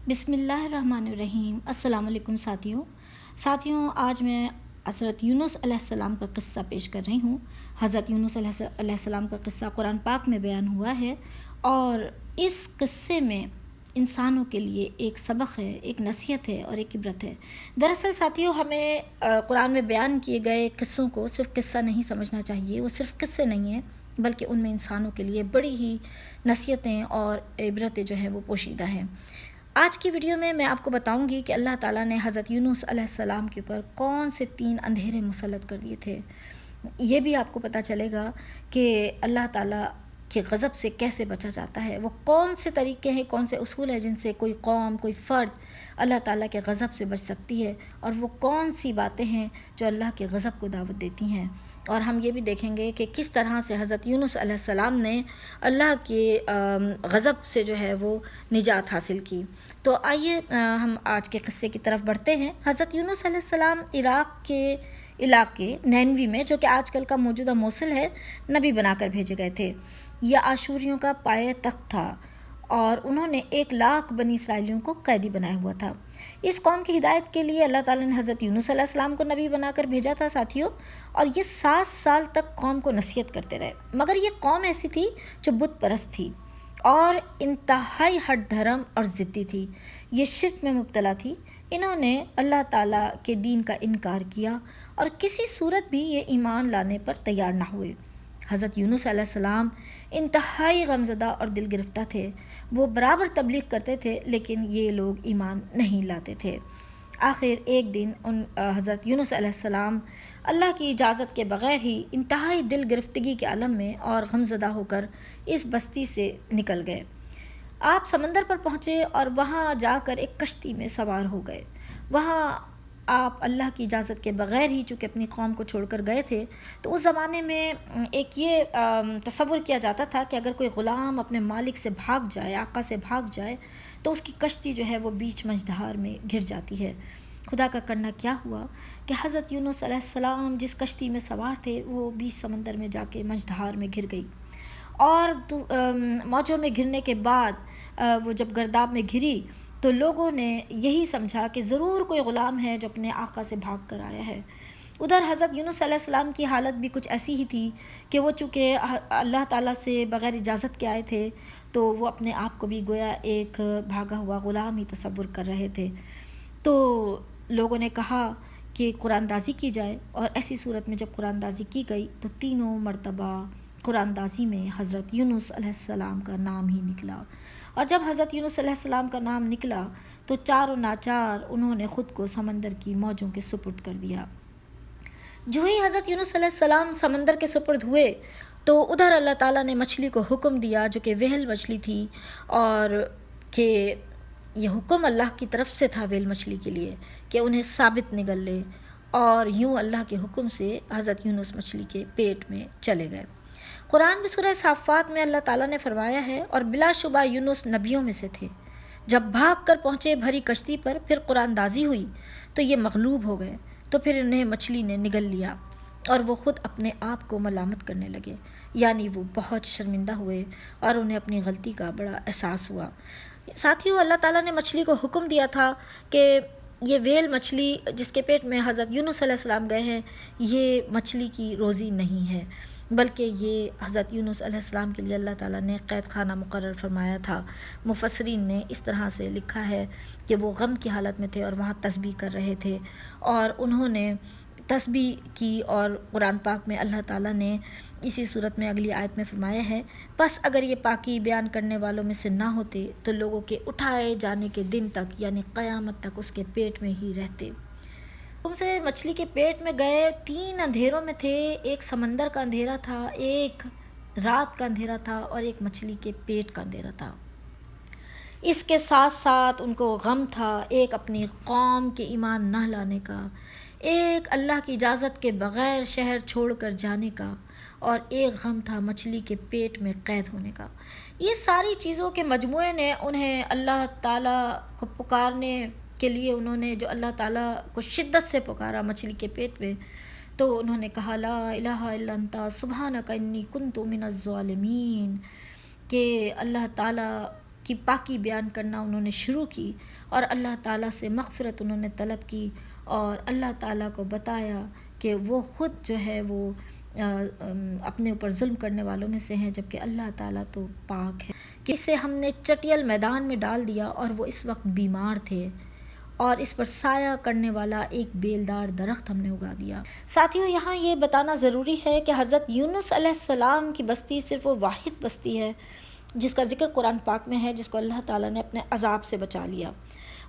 بسم اللہ الرحمن الرحیم۔ السلام علیکم ساتھیوں، آج میں حضرت یونس علیہ السلام کا قصہ پیش کر رہی ہوں۔ حضرت یونس علیہ السلام کا قصہ قرآن پاک میں بیان ہوا ہے اور اس قصے میں انسانوں کے لیے ایک سبق ہے، ایک نصیحت ہے اور ایک عبرت ہے۔ دراصل ساتھیوں، ہمیں قرآن میں بیان کیے گئے قصوں کو صرف قصہ نہیں سمجھنا چاہیے۔ وہ صرف قصے نہیں ہیں بلکہ ان میں انسانوں کے لیے بڑی ہی نصیحتیں اور عبرتیں جو ہیں وہ پوشیدہ ہیں۔ آج کی ویڈیو میں آپ کو بتاؤں گی کہ اللہ تعالیٰ نے حضرت یونس علیہ السلام کے اوپر کون سے 3 اندھیرے مسلط کر دیے تھے۔ یہ بھی آپ کو پتہ چلے گا کہ اللہ تعالیٰ کے غضب سے کیسے بچا جاتا ہے، وہ کون سے طریقے ہیں، کون سے اصول ہیں جن سے کوئی قوم، کوئی فرد اللہ تعالیٰ کے غضب سے بچ سکتی ہے، اور وہ کون سی باتیں ہیں جو اللہ کے غضب کو دعوت دیتی ہیں۔ اور ہم یہ بھی دیکھیں گے کہ کس طرح سے حضرت یونس علیہ السلام نے اللہ کے غضب سے جو ہے وہ نجات حاصل کی۔ تو آئیے ہم آج کے قصے کی طرف بڑھتے ہیں۔ حضرت یونس علیہ السلام عراق کے علاقے نینوی میں، جو کہ آج کل کا موجودہ موصل ہے، نبی بنا کر بھیجے گئے تھے۔ یہ آشوریوں کا پایہ تخت تھا اور انہوں نے 1,00,000 بنی اسرائیلیوں کو قیدی بنایا ہوا تھا۔ اس قوم کی ہدایت کے لیے اللہ تعالیٰ نے حضرت یونس علیہ السلام کو نبی بنا کر بھیجا تھا ساتھیوں، اور یہ 7 سال تک قوم کو نصیحت کرتے رہے۔ مگر یہ قوم ایسی تھی جو بت پرست تھی اور انتہائی ہٹ دھرم اور ضدی تھی۔ یہ شرک میں مبتلا تھی۔ انہوں نے اللہ تعالیٰ کے دین کا انکار کیا اور کسی صورت بھی یہ ایمان لانے پر تیار نہ ہوئے۔ حضرت یونس علیہ السلام انتہائی غمزدہ اور دل گرفتہ تھے۔ وہ برابر تبلیغ کرتے تھے لیکن یہ لوگ ایمان نہیں لاتے تھے۔ آخر ایک دن حضرت یونس علیہ السلام اللہ کی اجازت کے بغیر ہی انتہائی دل گرفتگی کے عالم میں اور غمزدہ ہو کر اس بستی سے نکل گئے۔ آپ سمندر پر پہنچے اور وہاں جا کر ایک کشتی میں سوار ہو گئے۔ وہاں آپ اللہ کی اجازت کے بغیر ہی چونکہ اپنی قوم کو چھوڑ کر گئے تھے، تو اس زمانے میں ایک یہ تصور کیا جاتا تھا کہ اگر کوئی غلام اپنے مالک سے بھاگ جائے، آقا سے بھاگ جائے، تو اس کی کشتی جو ہے وہ بیچ مجدھار میں گر جاتی ہے۔ خدا کا کرنا کیا ہوا کہ حضرت یونس علیہ السلام جس کشتی میں سوار تھے وہ بیچ سمندر میں جا کے مجدھار میں گر گئی، اور موجوں میں گرنے کے بعد وہ جب گرداب میں گری تو لوگوں نے یہی سمجھا کہ ضرور کوئی غلام ہے جو اپنے آقا سے بھاگ کر آیا ہے۔ ادھر حضرت یونس علیہ السلام کی حالت بھی کچھ ایسی ہی تھی کہ وہ چونکہ اللہ تعالیٰ سے بغیر اجازت کے آئے تھے تو وہ اپنے آپ کو بھی گویا ایک بھاگا ہوا غلام ہی تصور کر رہے تھے۔ تو لوگوں نے کہا کہ قرآن دازی کی جائے، اور ایسی صورت میں جب قرآن دازی کی گئی تو 3 مرتبہ قرآن دازی میں حضرت یونس علیہ السلام کا نام ہی نکلا، اور جب حضرت یونس علیہ السلام کا نام نکلا تو چاروں ناچار انہوں نے خود کو سمندر کی موجوں کے سپرد کر دیا۔ جو ہی حضرت یونس علیہ السلام سمندر کے سپرد ہوئے تو ادھر اللہ تعالیٰ نے مچھلی کو حکم دیا، جو کہ وہل مچھلی تھی، اور کہ یہ حکم اللہ کی طرف سے تھا وہل مچھلی کے لیے کہ انہیں ثابت نگل لے، اور یوں اللہ کے حکم سے حضرت یونس مچھلی کے پیٹ میں چلے گئے۔ قرآن میں سورہ صافات میں اللہ تعالیٰ نے فرمایا ہے، اور بلا شبہ یونس نبیوں میں سے تھے۔ جب بھاگ کر پہنچے بھری کشتی پر، پھر قرآن دازی ہوئی تو یہ مغلوب ہو گئے، تو پھر انہیں مچھلی نے نگل لیا اور وہ خود اپنے آپ کو ملامت کرنے لگے، یعنی وہ بہت شرمندہ ہوئے اور انہیں اپنی غلطی کا بڑا احساس ہوا۔ ساتھیوں، اللہ تعالیٰ نے مچھلی کو حکم دیا تھا کہ یہ ویل مچھلی جس کے پیٹ میں حضرت یونس علیہ السلام گئے ہیں، یہ مچھلی کی روزی نہیں ہے، بلکہ یہ حضرت یونس علیہ السلام کے لیے اللہ تعالیٰ نے قید خانہ مقرر فرمایا تھا۔ مفسرین نے اس طرح سے لکھا ہے کہ وہ غم کی حالت میں تھے اور وہاں تسبیح کر رہے تھے، اور انہوں نے تسبیح کی، اور قرآن پاک میں اللہ تعالیٰ نے اسی صورت میں اگلی آیت میں فرمایا ہے، پس اگر یہ پاکی بیان کرنے والوں میں سے نہ ہوتے تو لوگوں کے اٹھائے جانے کے دن تک، یعنی قیامت تک، اس کے پیٹ میں ہی رہتے۔ تم سے مچھلی کے پیٹ میں گئے 3 اندھیروں میں تھے، ایک سمندر کا اندھیرا تھا، ایک رات کا اندھیرا تھا، اور ایک مچھلی کے پیٹ کا اندھیرا تھا۔ اس کے ساتھ ساتھ ان کو غم تھا، ایک اپنی قوم کے ایمان نہ لانے کا، ایک اللہ کی اجازت کے بغیر شہر چھوڑ کر جانے کا، اور ایک غم تھا مچھلی کے پیٹ میں قید ہونے کا۔ یہ ساری چیزوں کے مجموعے نے انہیں اللہ تعالیٰ کو پکارنے کے لیے، انہوں نے جو اللہ تعالیٰ کو شدت سے پکارا مچھلی کے پیٹ میں، تو انہوں نے کہا لا الہ الا انت سبحانک انی کنت من الظالمین، کہ اللہ تعالیٰ کی پاکی بیان کرنا انہوں نے شروع کی اور اللہ تعالیٰ سے مغفرت انہوں نے طلب کی اور اللہ تعالیٰ کو بتایا کہ وہ خود جو ہے وہ اپنے اوپر ظلم کرنے والوں میں سے ہیں، جبکہ اللہ تعالیٰ تو پاک ہے، کہ اسے ہم نے چٹیل میدان میں ڈال دیا اور وہ اس وقت بیمار تھے اور اس پر سایہ کرنے والا ایک بیلدار درخت ہم نے اگا دیا۔ ساتھیوں، یہاں یہ بتانا ضروری ہے کہ حضرت یونس علیہ السلام کی بستی صرف وہ واحد بستی ہے جس کا ذکر قرآن پاک میں ہے، جس کو اللہ تعالیٰ نے اپنے عذاب سے بچا لیا،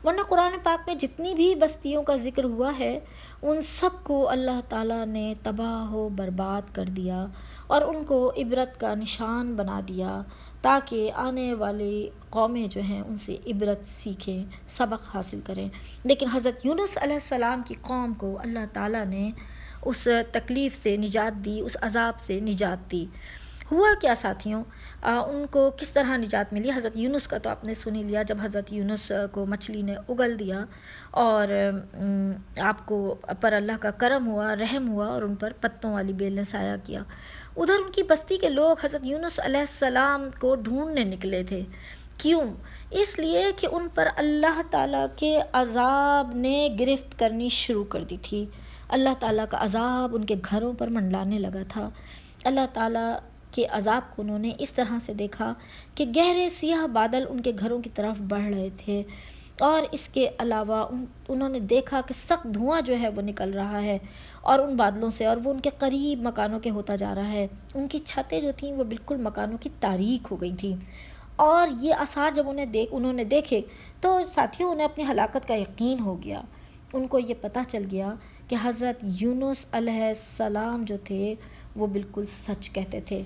ورنہ قرآن پاک میں جتنی بھی بستیوں کا ذکر ہوا ہے ان سب کو اللہ تعالیٰ نے تباہ و برباد کر دیا اور ان کو عبرت کا نشان بنا دیا تاکہ آنے والی قومیں جو ہیں ان سے عبرت سیکھیں، سبق حاصل کریں۔ لیکن حضرت یونس علیہ السلام کی قوم کو اللہ تعالیٰ نے اس تکلیف سے نجات دی، اس عذاب سے نجات دی۔ ہوا کیا ساتھیوں، ان کو کس طرح نجات ملی؟ حضرت یونس کا تو آپ نے سن ہی لیا، جب حضرت یونس کو مچھلی نے اگل دیا اور آپ کو پر اللہ کا کرم ہوا، رحم ہوا اور ان پر پتوں والی بیل نے سایہ کیا۔ ادھر ان کی بستی کے لوگ حضرت یونس علیہ السلام کو ڈھونڈنے نکلے تھے۔ کیوں؟ اس لیے کہ ان پر اللہ تعالیٰ کے عذاب نے گرفت کرنی شروع کر دی تھی۔ اللہ تعالیٰ کا عذاب ان کے گھروں پر منڈلانے لگا تھا۔ اللہ تعالیٰ کے عذاب کو انہوں نے اس طرح سے دیکھا کہ گہرے سیاہ بادل ان کے گھروں کی طرف بڑھ رہے تھے، اور اس کے علاوہ انہوں نے دیکھا کہ سخت دھواں جو ہے وہ نکل رہا ہے اور ان بادلوں سے، اور وہ ان کے قریب مکانوں کے ہوتا جا رہا ہے۔ ان کی چھتیں جو تھیں وہ بالکل مکانوں کی تاریک ہو گئی تھیں، اور یہ آثار جب انہوں نے دیکھے تو ساتھیوں انہیں اپنی ہلاکت کا یقین ہو گیا۔ ان کو یہ پتہ چل گیا کہ حضرت یونس علیہ السلام جو تھے وہ بالکل سچ کہتے تھے،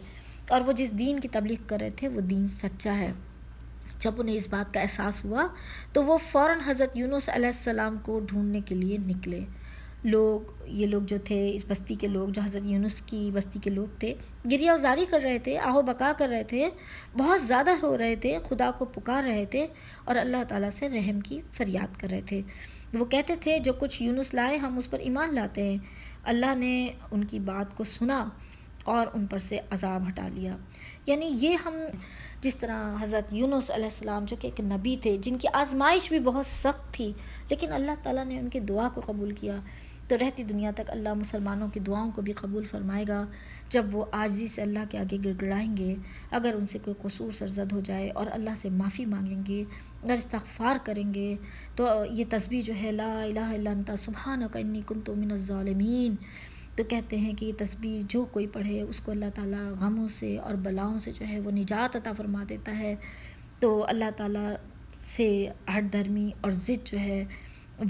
اور وہ جس دین کی تبلیغ کر رہے تھے وہ دین سچا ہے۔ جب انہیں اس بات کا احساس ہوا تو وہ فوراً حضرت یونس علیہ السلام کو ڈھونڈنے کے لیے نکلے۔ یہ لوگ جو تھے، اس بستی کے لوگ جو حضرت یونس کی بستی کے لوگ تھے، گریہ وزاری کر رہے تھے، آہ و بکا کر رہے تھے، بہت زیادہ رو رہے تھے، خدا کو پکار رہے تھے اور اللہ تعالیٰ سے رحم کی فریاد کر رہے تھے۔ وہ کہتے تھے جو کچھ یونس لائے ہم اس پر ایمان لاتے ہیں۔ اللہ نے ان کی بات کو سنا اور ان پر سے عذاب ہٹا لیا۔ یعنی یہ ہم جس طرح حضرت یونس علیہ السلام جو کہ ایک نبی تھے، جن کی آزمائش بھی بہت سخت تھی، لیکن اللہ تعالیٰ نے ان کی دعا کو قبول کیا، تو رہتی دنیا تک اللہ مسلمانوں کی دعاؤں کو بھی قبول فرمائے گا جب وہ عاجزی سے اللہ کے آگے گڑ گڑائیں گے۔ اگر ان سے کوئی قصور سرزد ہو جائے اور اللہ سے معافی مانگیں گے اور استغفار کریں گے، تو یہ تسبیح جو ہے لا الہ الا انت سبحانک انی کنت من الظالمین، تو کہتے ہیں کہ یہ تسبیح جو کوئی پڑھے اس کو اللہ تعالیٰ غموں سے اور بلاؤں سے جو ہے وہ نجات عطا فرما دیتا ہے۔ تو اللہ تعالیٰ سے ہٹ دھرمی اور ضد جو ہے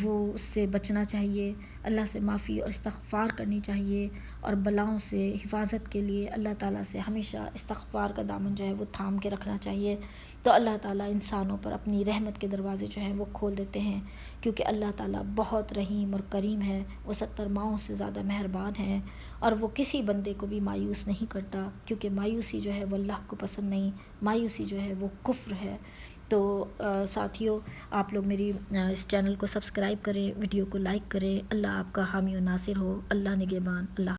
وہ اس سے بچنا چاہیے، اللہ سے معافی اور استغفار کرنی چاہیے، اور بلاؤں سے حفاظت کے لیے اللہ تعالیٰ سے ہمیشہ استغفار کا دامن جو ہے وہ تھام کے رکھنا چاہیے۔ تو اللہ تعالیٰ انسانوں پر اپنی رحمت کے دروازے جو ہیں وہ کھول دیتے ہیں، کیونکہ اللہ تعالیٰ بہت رحیم اور کریم ہے، وہ 70 ماؤں سے زیادہ مہربان ہے، اور وہ کسی بندے کو بھی مایوس نہیں کرتا، کیونکہ مایوسی جو ہے وہ اللہ کو پسند نہیں، مایوسی جو ہے وہ کفر ہے۔ تو ساتھیوں، آپ لوگ میری اس چینل کو سبسکرائب کریں، ویڈیو کو لائک کریں۔ اللہ آپ کا حامی و ناصر ہو۔ اللہ نگہبان۔ اللہ